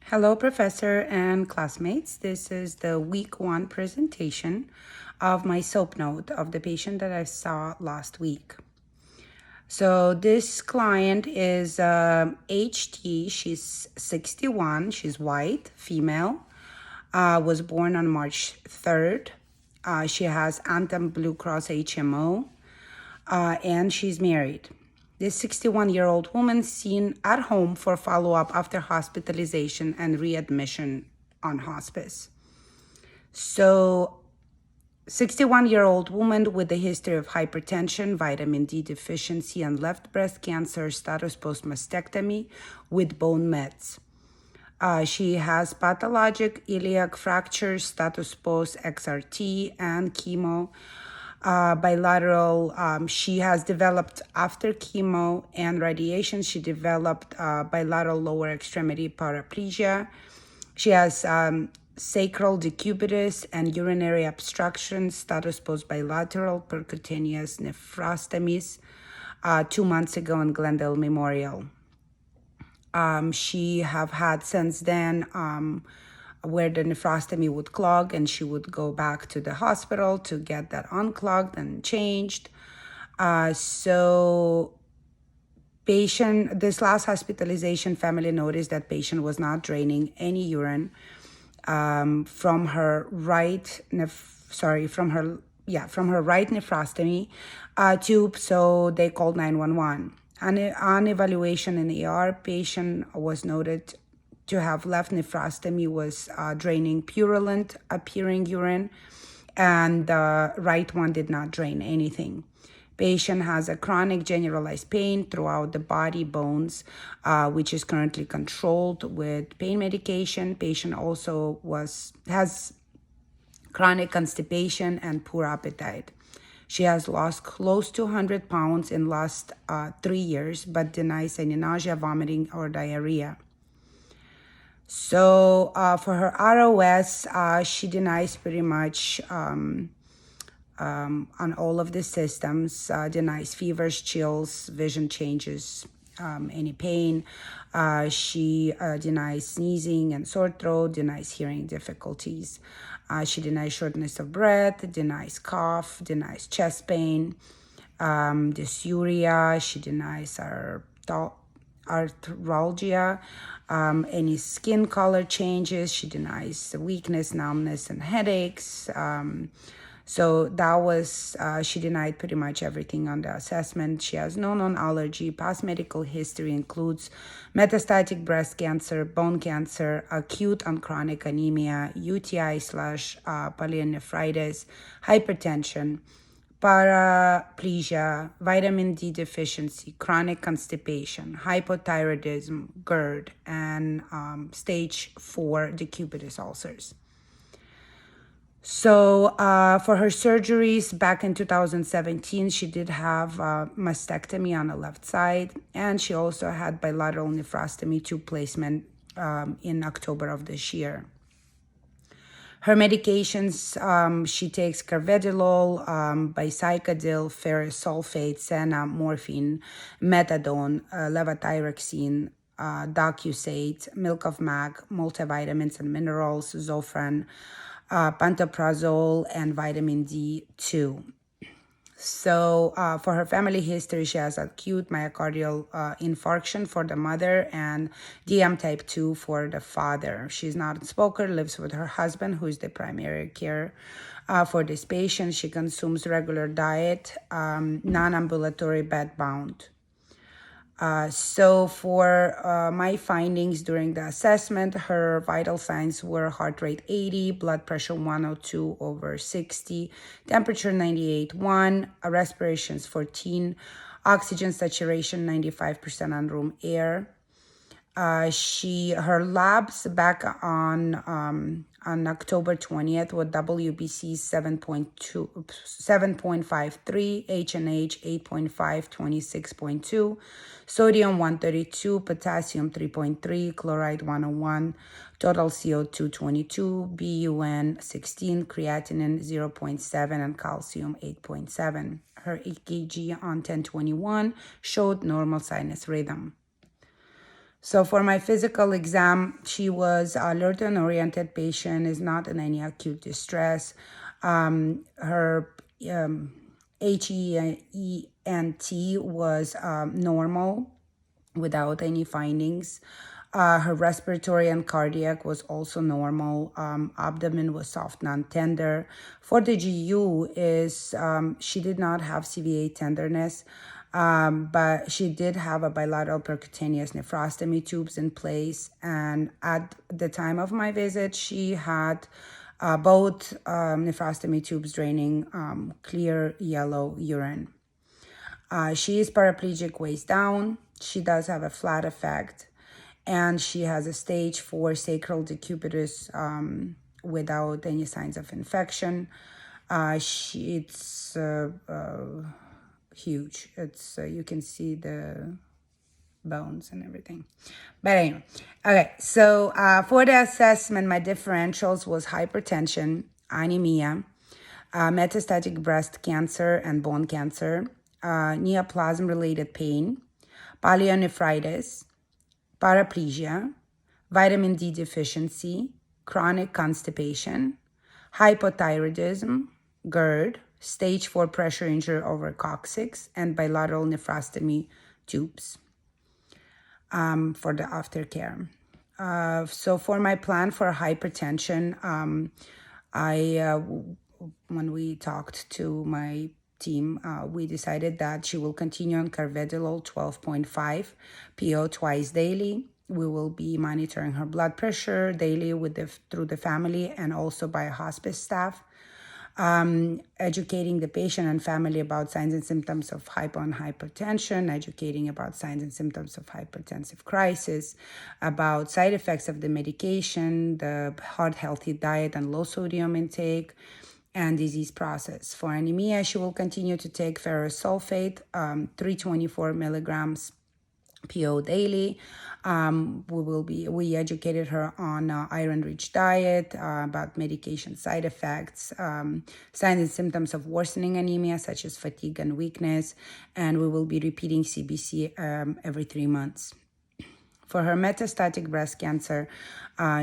Hello, Professor and classmates. This is the week 1 presentation of my SOAP note of the patient that I saw last week. So this client is HT. She's 61. She's white, female. Was born on March 3rd. She has Anthem Blue Cross HMO, and she's married. This 61-year-old woman seen at home for follow-up after hospitalization and readmission on hospice. So 61-year-old woman with a history of hypertension, vitamin D deficiency, and left breast cancer, status post-mastectomy with bone meds. She has pathologic iliac fracture, status post-XRT, and chemo. Bilateral, she has developed after chemo and radiation, she developed bilateral lower extremity paraplegia. She has sacral decubitus and urinary obstruction, status post bilateral percutaneous nephrostomies 2 months ago in Glendale Memorial. She have had since then where the nephrostomy would clog and she would go back to the hospital to get that unclogged and changed. So patient, this last hospitalization, family noticed that patient was not draining any urine from her right nephrostomy tube, so they called 911. On evaluation in ER, patient was noted to have left nephrostomy, was draining purulent appearing urine, and the right one did not drain anything. Patient has a chronic generalized pain throughout the body bones, which is currently controlled with pain medication. Patient also has chronic constipation and poor appetite. She has lost close to 100 pounds in last 3 years, but denies any nausea, vomiting, or diarrhea. So for her ROS, she denies pretty much on all of the systems, denies fevers, chills, vision changes, any pain. She denies sneezing and sore throat, denies hearing difficulties. She denies shortness of breath, denies cough, denies chest pain, dysuria. She denies arthralgia, any skin color changes. She denies weakness, numbness, and headaches. So that was, she denied pretty much everything on the assessment. She has no known allergy. Past medical history includes metastatic breast cancer, bone cancer, acute and chronic anemia, UTI/polyonephritis, hypertension, paraplegia, vitamin D deficiency, chronic constipation, hypothyroidism, GERD, and stage 4 decubitus ulcers. So for her surgeries back in 2017, she did have mastectomy on the left side, and she also had bilateral nephrostomy tube placement in October of this year. Her medications, she takes carvedilol, bicycadil, ferrous sulfate, senna, morphine, methadone, levothyroxine, docusate, milk of mac, multivitamins and minerals, Zofran, pantoprazole, and vitamin D2. So for her family history, she has acute myocardial infarction for the mother and DM type 2 for the father. She's not a smoker, lives with her husband, who is the primary care for this patient. She consumes regular diet, non-ambulatory bed-bound. So for my findings during the assessment, her vital signs were heart rate 80, blood pressure 102/60, temperature 98.1, respirations 14, oxygen saturation 95% on room air. Her labs back on October 20th with WBC 7.53, HNH 8.5, 26.2, sodium 132, potassium 3.3, chloride 101, total CO2 22, BUN 16, creatinine 0.7, and calcium 8.7. Her EKG on 10/21 showed normal sinus rhythm. So for my physical exam, she was alert and oriented patient, is not in any acute distress. Her HENT was normal without any findings. Her respiratory and cardiac was also normal. Abdomen was soft, non-tender. For the GU she did not have CVA tenderness, but she did have a bilateral percutaneous nephrostomy tubes in place. And at the time of my visit, she had both nephrostomy tubes draining clear yellow urine. She is paraplegic waist down. She does have a flat effect, and she has a stage 4 sacral decubitus without any signs of infection. It's huge. It's you can see the bones and everything. But anyway, okay, so for the assessment, my differentials was hypertension, anemia, metastatic breast cancer and bone cancer, neoplasm-related pain, pyelonephritis, paraplegia, vitamin D deficiency, chronic constipation, hypothyroidism, GERD, stage 4 pressure injury over coccyx, and bilateral nephrostomy tubes for the aftercare. So for my plan for hypertension, when we talked to my team, we decided that she will continue on carvedilol 12.5 PO twice daily. We will be monitoring her blood pressure daily through the family and also by hospice staff. Educating the patient and family about signs and symptoms of hypo and hypertension, educating about signs and symptoms of hypertensive crisis, about side effects of the medication, the heart-healthy diet and low sodium intake, and disease process. For anemia, she will continue to take ferrous sulfate, 324 milligrams PO daily. We educated her on iron-rich diet, about medication side effects, signs and symptoms of worsening anemia such as fatigue and weakness, and we will be repeating CBC every 3 months. For her metastatic breast cancer,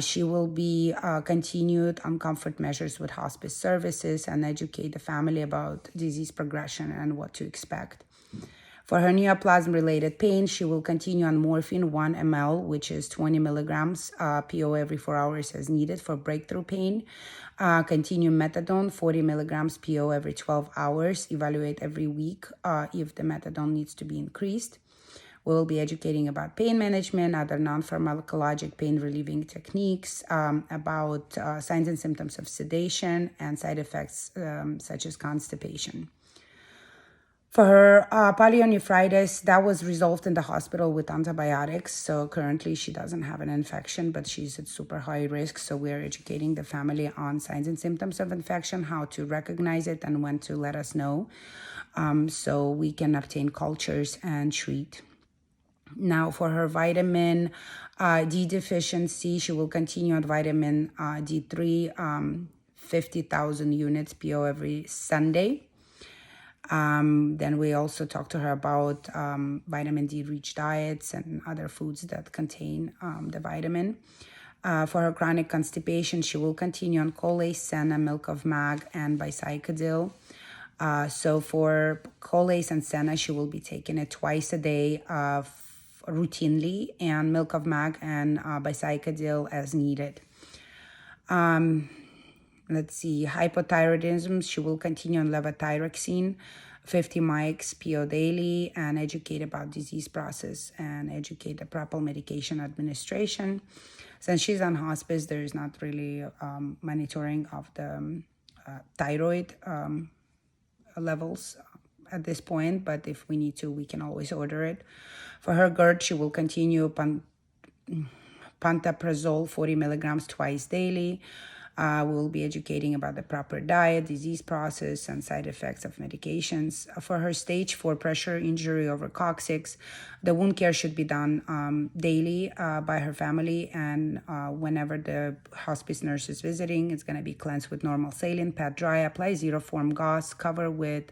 she will be continued on comfort measures with hospice services and educate the family about disease progression and what to expect. For her neoplasm-related pain, she will continue on morphine 1 ml, which is 20 milligrams PO every 4 hours as needed for breakthrough pain. Continue methadone 40 milligrams PO every 12 hours. Evaluate every week if the methadone needs to be increased. We will be educating about pain management, other non-pharmacologic pain-relieving techniques, about signs and symptoms of sedation and side effects such as constipation. For her pyelonephritis, that was resolved in the hospital with antibiotics. So currently she doesn't have an infection, but she's at super high risk. So we're educating the family on signs and symptoms of infection, how to recognize it and when to let us know, so we can obtain cultures and treat. Now for her vitamin D deficiency, she will continue on vitamin D3, 50,000 units PO every Sunday. Then we also talked to her about vitamin D rich diets and other foods that contain the vitamin. For her chronic constipation, she will continue on Colace, Senna, Milk of Mag, and Bicycadil. So for Colace and Senna, she will be taking it twice a day routinely, and Milk of Mag and Bicycadil as needed. Let's see, hypothyroidism, she will continue on levothyroxine, 50 mics PO daily, and educate about disease process and educate the proper medication administration. Since she's on hospice, there is not really monitoring of the thyroid levels at this point, but if we need to, we can always order it. For her GERD, she will continue pantoprazole 40 milligrams twice daily. We will be educating about the proper diet, disease process, and side effects of medications. For her stage 4 pressure injury over coccyx, the wound care should be done daily by her family, and whenever the hospice nurse is visiting, it's going to be cleansed with normal saline, pat dry, apply zero-form gauze, cover with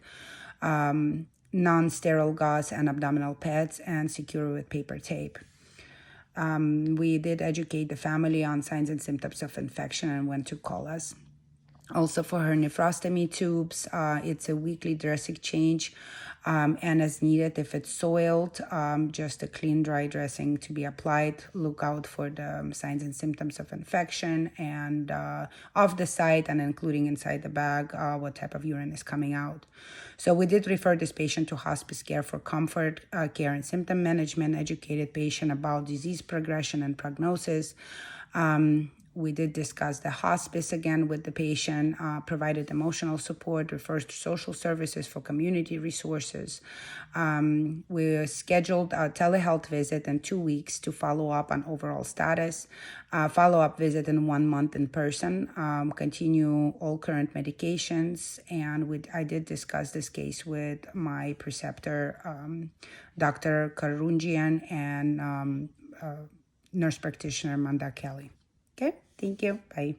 non-sterile gauze and abdominal pads, and secure with paper tape. We did educate the family on signs and symptoms of infection and when to call us. Also for her nephrostomy tubes, it's a weekly dressing change, and as needed, if it's soiled, just a clean, dry dressing to be applied. Look out for the signs and symptoms of infection and of the site, and including inside the bag, what type of urine is coming out. So we did refer this patient to hospice care for comfort care and symptom management, educated patient about disease progression and prognosis. We did discuss the hospice again with the patient, provided emotional support, refers to social services for community resources. We scheduled a telehealth visit in 2 weeks to follow up on overall status, follow-up visit in 1 month in person, continue all current medications, and I did discuss this case with my preceptor, Dr. Karunjian, and nurse practitioner Manda Kelly. Okay, thank you. Bye.